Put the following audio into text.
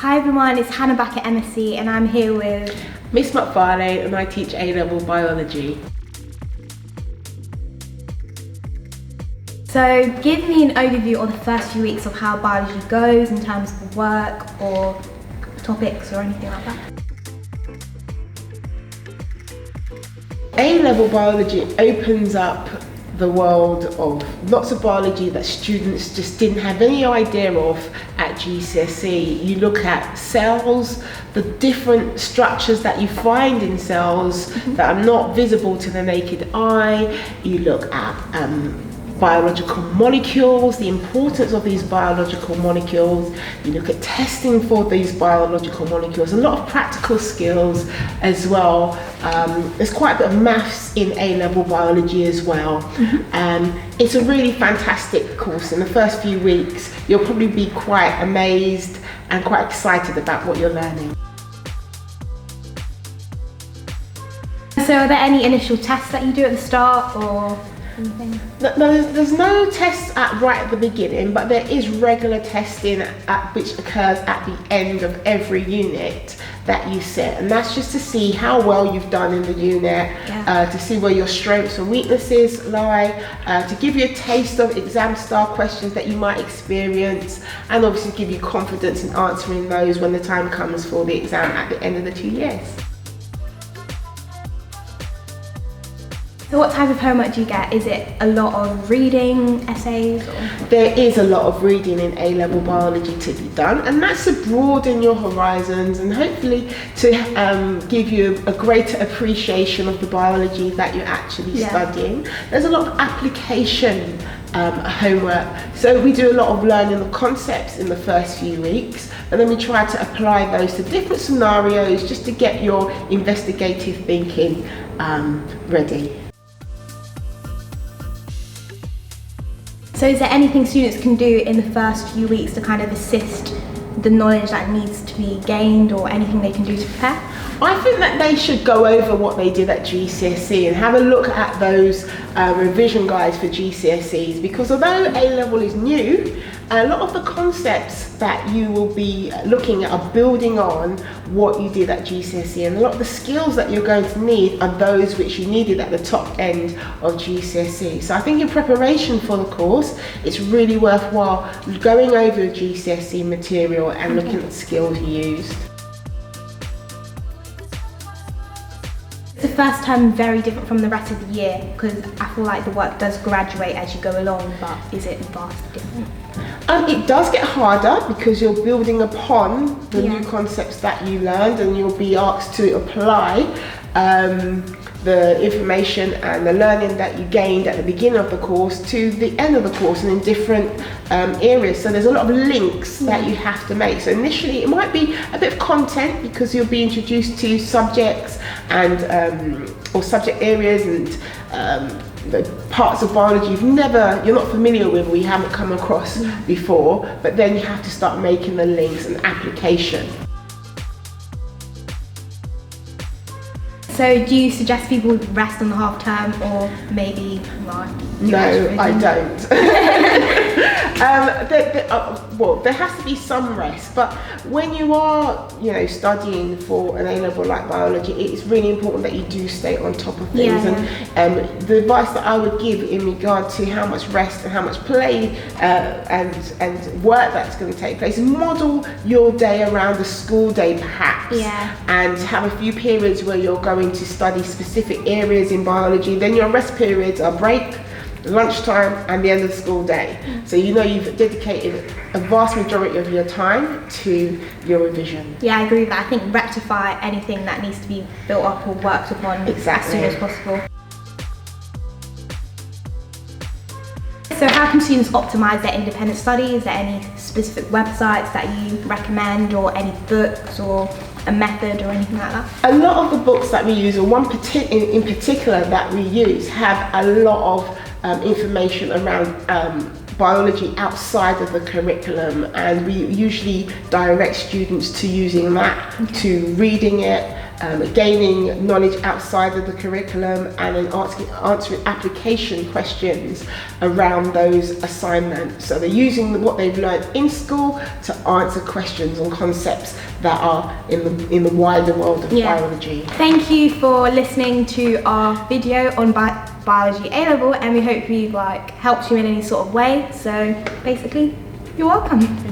Hi everyone, it's Hannah back at MSc and I'm here with Ms McFarlane and I teach A-level biology. So give me an overview of the first few weeks of how biology goes in terms of work or topics or anything like that. A-level biology opens up the world of lots of biology that students just didn't have any idea of at GCSE. You look at cells, the different structures that you find in cells that are not visible to the naked eye. You look at biological molecules, the importance of these biological molecules. You look at testing for these biological molecules, a lot of practical skills as well. There's quite a bit of maths in A-level biology as well. It's a really fantastic course. In the first few weeks, you'll probably be quite amazed and quite excited about what you're learning. So are there any initial tests that you do at the start or anything? There's no tests right at the beginning, but there is regular testing which occurs at the end of every unit that you sit, and that's just to see how well you've done in the unit, to see where your strengths and weaknesses lie, to give you a taste of exam style questions that you might experience, and obviously give you confidence in answering those when the time comes for the exam at the end of the 2 years. So what type of homework do you get? Is it a lot of reading, essays? Or? There is a lot of reading in A-level biology to be done, and that's to broaden your horizons and hopefully to give you a greater appreciation of the biology that you're actually studying. There's a lot of application homework. So we do a lot of learning of concepts in the first few weeks, and then we try to apply those to different scenarios just to get your investigative thinking ready. So is there anything students can do in the first few weeks to kind of assist the knowledge that needs to be gained, or anything they can do to prepare? I think that they should go over what they did at GCSE and have a look at those revision guides for GCSEs, because although A-level is new, a lot of the concepts that you will be looking at are building on what you did at GCSE, and a lot of the skills that you're going to need are those which you needed at the top end of GCSE. So I think in preparation for the course, it's really worthwhile going over the GCSE material and looking at the skills you used. The first term very different from the rest of the year, because I feel like the work does graduate as you go along, but is it vastly different? It does get harder because you're building upon the new concepts that you learned, and you'll be asked to apply the information and the learning that you gained at the beginning of the course to the end of the course and in different areas. So there's a lot of links that you have to make. So initially it might be a bit of content because you'll be introduced to subjects and or subject areas and the parts of biology you're not familiar with or you haven't come across before, but then you have to start making the links and application. So do you suggest people rest on the half term, or maybe not? No, I don't. Well, there has to be some rest, but when you are, studying for an A-level like biology, it's really important that you do stay on top of things. And the advice that I would give in regard to how much rest and how much play and work that's going to take place, model your day around the school day perhaps, and have a few periods where you're going to study specific areas in biology. Then your rest periods are break, lunchtime and the end of the school day. So you've dedicated a vast majority of your time to your revision. Yeah, I agree with that. I think rectify anything that needs to be built up or worked upon as soon as possible. So how can students optimise their independent study? Is there any specific websites that you recommend, or any books or a method or anything like that? A lot of the books that we use, or one in particular that we use, have a lot of information around biology outside of the curriculum, and we usually direct students to using that, to reading it, gaining knowledge outside of the curriculum, and then answering application questions around those assignments. So they're using what they've learned in school to answer questions on concepts that are in the wider world of biology. Thank you for listening to our video on biology A-level, and we hope we've helped you in any sort of way. So basically, you're welcome.